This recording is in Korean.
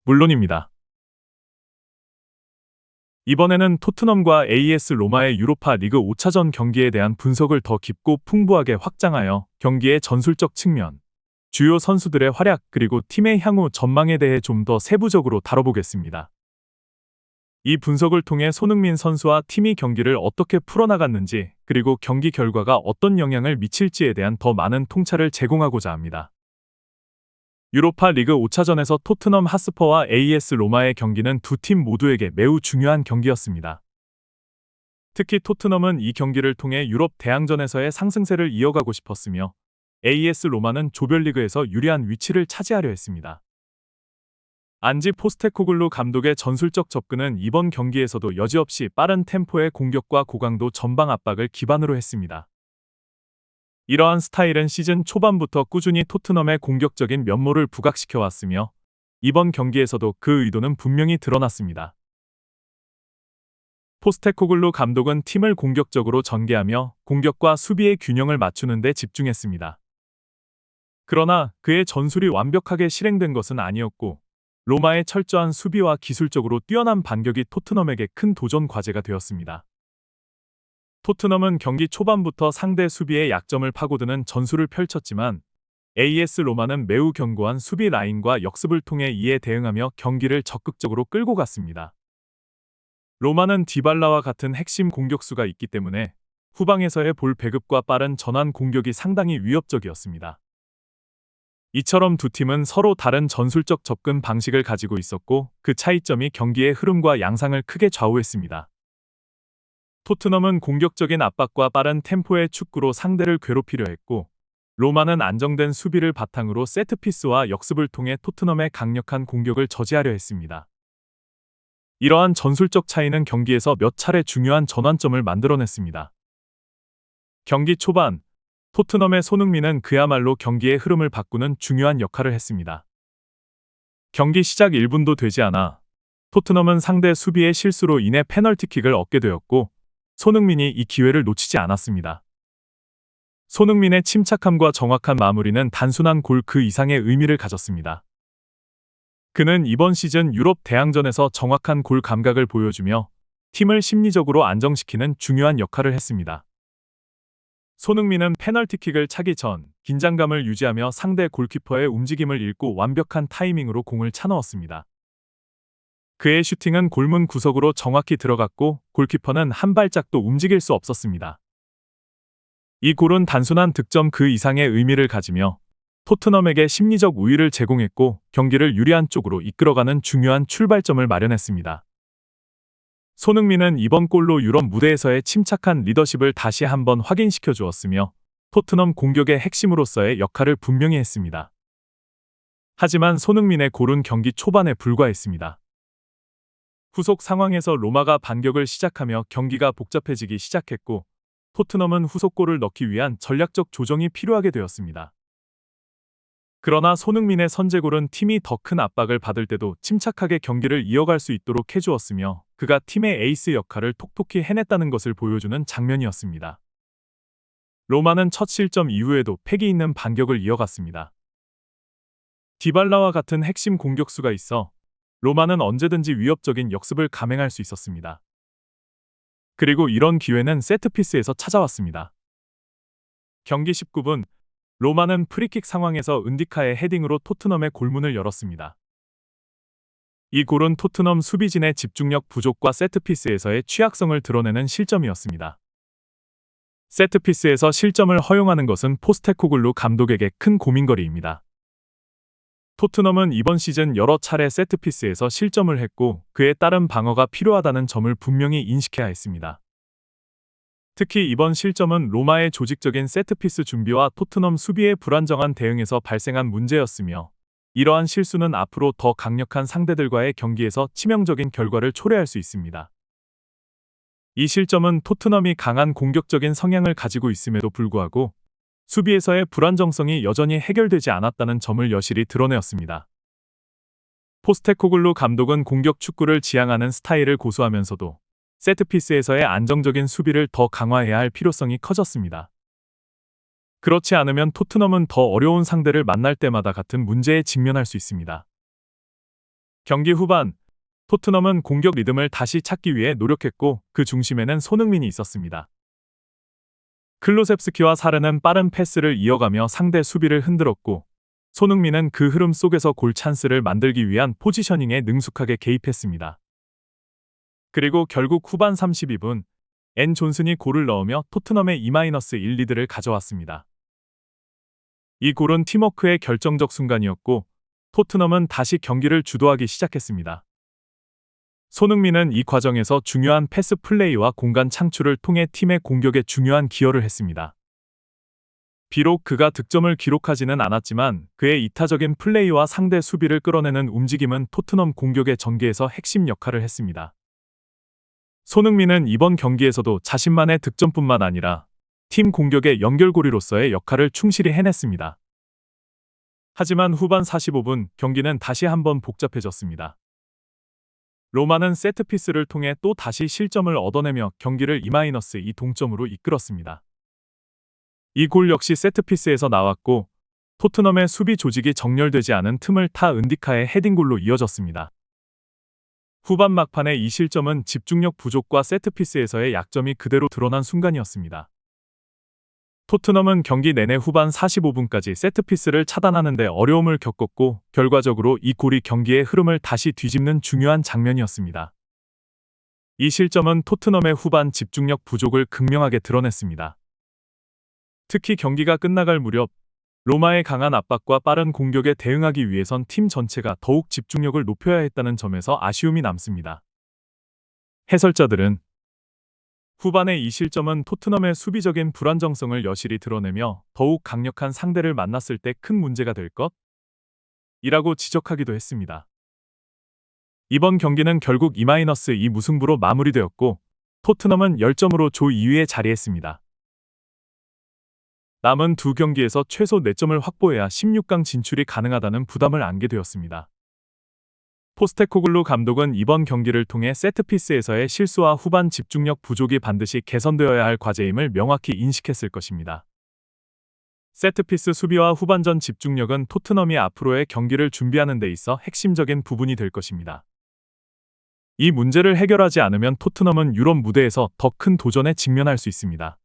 물론입니다. 이번에는 토트넘과 AS 로마의 유로파 리그 5차전 경기에 대한 분석을 더 깊고 풍부하게 확장하여 경기의 전술적 측면, 주요 선수들의 활약 그리고 팀의 향후 전망에 대해 좀 더 세부적으로 다뤄보겠습니다. 이 분석을 통해 손흥민 선수와 팀이 경기를 어떻게 풀어나갔는지 그리고 경기 결과가 어떤 영향을 미칠지에 대한 더 많은 통찰을 제공하고자 합니다. 유로파 리그 5차전에서 토트넘 핫스퍼와 AS 로마의 경기는 두 팀 모두에게 매우 중요한 경기였습니다. 특히 토트넘은 이 경기를 통해 유럽 대항전에서의 상승세를 이어가고 싶었으며 AS 로마는 조별리그에서 유리한 위치를 차지하려 했습니다. 안지 포스테코글루 감독의 전술적 접근은 이번 경기에서도 여지없이 빠른 템포의 공격과 고강도 전방 압박을 기반으로 했습니다. 이러한 스타일은 시즌 초반부터 꾸준히 토트넘의 공격적인 면모를 부각시켜 왔으며 이번 경기에서도 그 의도는 분명히 드러났습니다. 포스테코글루 감독은 팀을 공격적으로 전개하며 공격과 수비의 균형을 맞추는 데 집중했습니다. 그러나 그의 전술이 완벽하게 실행된 것은 아니었고 로마의 철저한 수비와 기술적으로 뛰어난 반격이 토트넘에게 큰 도전 과제가 되었습니다. 토트넘은 경기 초반부터 상대 수비의 약점을 파고드는 전술을 펼쳤지만 AS 로마는 매우 견고한 수비 라인과 역습을 통해 이에 대응하며 경기를 적극적으로 끌고 갔습니다. 로마는 디발라와 같은 핵심 공격수가 있기 때문에 후방에서의 볼 배급과 빠른 전환 공격이 상당히 위협적이었습니다. 이처럼 두 팀은 서로 다른 전술적 접근 방식을 가지고 있었고 그 차이점이 경기의 흐름과 양상을 크게 좌우했습니다. 토트넘은 공격적인 압박과 빠른 템포의 축구로 상대를 괴롭히려 했고 로마는 안정된 수비를 바탕으로 세트피스와 역습을 통해 토트넘의 강력한 공격을 저지하려 했습니다. 이러한 전술적 차이는 경기에서 몇 차례 중요한 전환점을 만들어냈습니다. 경기 초반 토트넘의 손흥민은 그야말로 경기의 흐름을 바꾸는 중요한 역할을 했습니다. 경기 시작 1분도 되지 않아 토트넘은 상대 수비의 실수로 인해 페널티킥을 얻게 되었고 손흥민이 이 기회를 놓치지 않았습니다. 손흥민의 침착함과 정확한 마무리는 단순한 골 그 이상의 의미를 가졌습니다. 그는 이번 시즌 유럽 대항전에서 정확한 골 감각을 보여주며 팀을 심리적으로 안정시키는 중요한 역할을 했습니다. 손흥민은 페널티킥을 차기 전 긴장감을 유지하며 상대 골키퍼의 움직임을 읽고 완벽한 타이밍으로 공을 차넣었습니다. 그의 슈팅은 골문 구석으로 정확히 들어갔고 골키퍼는 한 발짝도 움직일 수 없었습니다. 이 골은 단순한 득점 그 이상의 의미를 가지며 토트넘에게 심리적 우위를 제공했고 경기를 유리한 쪽으로 이끌어가는 중요한 출발점을 마련했습니다. 손흥민은 이번 골로 유럽 무대에서의 침착한 리더십을 다시 한번 확인시켜 주었으며 토트넘 공격의 핵심으로서의 역할을 분명히 했습니다. 하지만 손흥민의 골은 경기 초반에 불과했습니다. 후속 상황에서 로마가 반격을 시작하며 경기가 복잡해지기 시작했고 토트넘은 후속골을 넣기 위한 전략적 조정이 필요하게 되었습니다. 그러나 손흥민의 선제골은 팀이 더 큰 압박을 받을 때도 침착하게 경기를 이어갈 수 있도록 해주었으며 그가 팀의 에이스 역할을 톡톡히 해냈다는 것을 보여주는 장면이었습니다. 로마는 첫 실점 이후에도 패기 있는 반격을 이어갔습니다. 디발라와 같은 핵심 공격수가 있어 로마는 언제든지 위협적인 역습을 감행할 수 있었습니다. 그리고 이런 기회는 세트피스에서 찾아왔습니다. 경기 19분, 로마는 프리킥 상황에서 은디카의 헤딩으로 토트넘의 골문을 열었습니다. 이 골은 토트넘 수비진의 집중력 부족과 세트피스에서의 취약성을 드러내는 실점이었습니다. 세트피스에서 실점을 허용하는 것은 포스테코글루 감독에게 큰 고민거리입니다. 토트넘은 이번 시즌 여러 차례 세트피스에서 실점을 했고 그에 따른 방어가 필요하다는 점을 분명히 인식해야 했습니다. 특히 이번 실점은 로마의 조직적인 세트피스 준비와 토트넘 수비의 불안정한 대응에서 발생한 문제였으며 이러한 실수는 앞으로 더 강력한 상대들과의 경기에서 치명적인 결과를 초래할 수 있습니다. 이 실점은 토트넘이 강한 공격적인 성향을 가지고 있음에도 불구하고 수비에서의 불안정성이 여전히 해결되지 않았다는 점을 여실히 드러내었습니다. 포스테코글루 감독은 공격 축구를 지향하는 스타일을 고수하면서도 세트피스에서의 안정적인 수비를 더 강화해야 할 필요성이 커졌습니다. 그렇지 않으면 토트넘은 더 어려운 상대를 만날 때마다 같은 문제에 직면할 수 있습니다. 경기 후반, 토트넘은 공격 리듬을 다시 찾기 위해 노력했고 그 중심에는 손흥민이 있었습니다. 클로셉스키와 사르는 빠른 패스를 이어가며 상대 수비를 흔들었고 손흥민은 그 흐름 속에서 골 찬스를 만들기 위한 포지셔닝에 능숙하게 개입했습니다. 그리고 결국 후반 32분, 앤 존슨이 골을 넣으며 토트넘의 2-1 리드를 가져왔습니다. 이 골은 팀워크의 결정적 순간이었고 토트넘은 다시 경기를 주도하기 시작했습니다. 손흥민은 이 과정에서 중요한 패스 플레이와 공간 창출을 통해 팀의 공격에 중요한 기여를 했습니다. 비록 그가 득점을 기록하지는 않았지만 그의 이타적인 플레이와 상대 수비를 끌어내는 움직임은 토트넘 공격의 전개에서 핵심 역할을 했습니다. 손흥민은 이번 경기에서도 자신만의 득점뿐만 아니라 팀 공격의 연결고리로서의 역할을 충실히 해냈습니다. 하지만 후반 45분 경기는 다시 한번 복잡해졌습니다. 로마는 세트피스를 통해 또 다시 실점을 얻어내며 경기를 2-2 동점으로 이끌었습니다. 이 골 역시 세트피스에서 나왔고 토트넘의 수비 조직이 정렬되지 않은 틈을 타 은디카의 헤딩골로 이어졌습니다. 후반 막판의 이 실점은 집중력 부족과 세트피스에서의 약점이 그대로 드러난 순간이었습니다. 토트넘은 경기 내내 후반 45분까지 세트피스를 차단하는 데 어려움을 겪었고 결과적으로 이 골이 경기의 흐름을 다시 뒤집는 중요한 장면이었습니다. 이 실점은 토트넘의 후반 집중력 부족을 극명하게 드러냈습니다. 특히 경기가 끝나갈 무렵 로마의 강한 압박과 빠른 공격에 대응하기 위해선 팀 전체가 더욱 집중력을 높여야 했다는 점에서 아쉬움이 남습니다. 해설자들은 후반의 이 실점은 토트넘의 수비적인 불안정성을 여실히 드러내며 더욱 강력한 상대를 만났을 때 큰 문제가 될 것이라고 지적하기도 했습니다. 이번 경기는 결국 2-2 무승부로 마무리되었고 토트넘은 10점으로 조 2위에 자리했습니다. 남은 두 경기에서 최소 4점을 확보해야 16강 진출이 가능하다는 부담을 안게 되었습니다. 포스테코글루 감독은 이번 경기를 통해 세트피스에서의 실수와 후반 집중력 부족이 반드시 개선되어야 할 과제임을 명확히 인식했을 것입니다. 세트피스 수비와 후반전 집중력은 토트넘이 앞으로의 경기를 준비하는 데 있어 핵심적인 부분이 될 것입니다. 이 문제를 해결하지 않으면 토트넘은 유럽 무대에서 더 큰 도전에 직면할 수 있습니다.